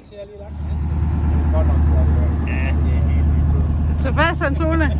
Hans, jeg har lige lagt en handske. Det er godt nok flot. Ja, det er helt vildt. Tilpas, Hans Ole.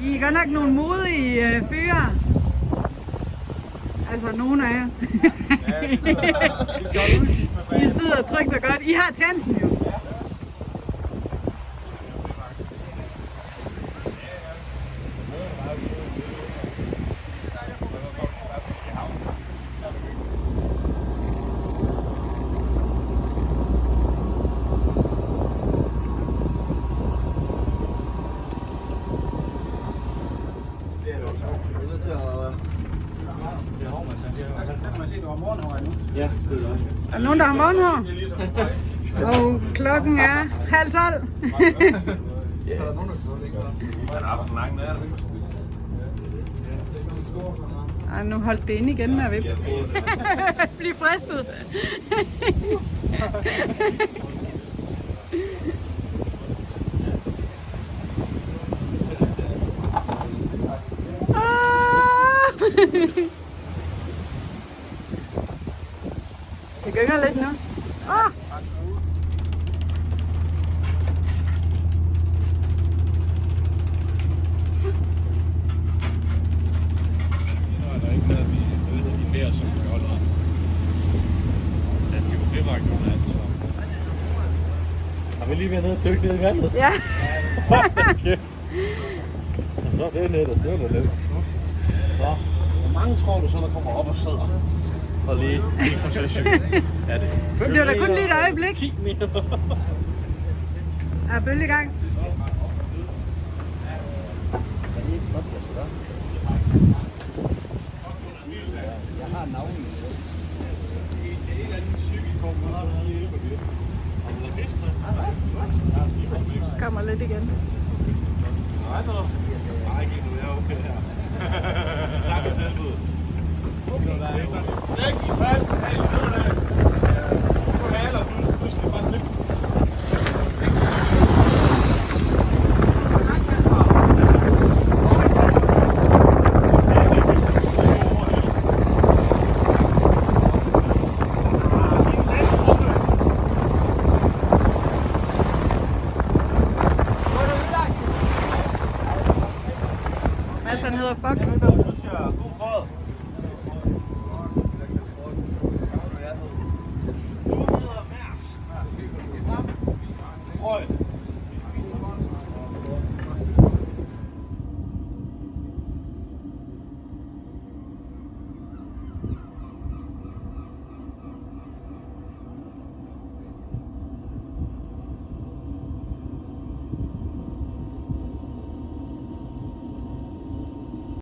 I er godt nok nogle modige fyre. Altså nogle af jer. I sidder trygt og godt. I har chancen jo. Ja, det er det. Er der nogen, der har morgenhår? Og klokken er 11:30. Ej, nu holdt det inde igen med at vippe. Bliv fristet. Det gynger lidt nu. Ah! Der er ikke noget, vi beder som vi holder. Altså, de var fribragt nogle af ansvar. Har vi lige været nede og dykke ned i vandet? Ja. Okay. Så er det nettet. Det var da lidt. Så, hvor mange tror du så, der kommer op og sidder? Og lige for sig selv. Ja, Det var da kun lige et øjeblik. 10 meter. Er bølgegang. Jeg har navnet. Kommer lidt igen. Nej, ikke nu. Jeg er okay her. Tak for tilbuddet. Okay.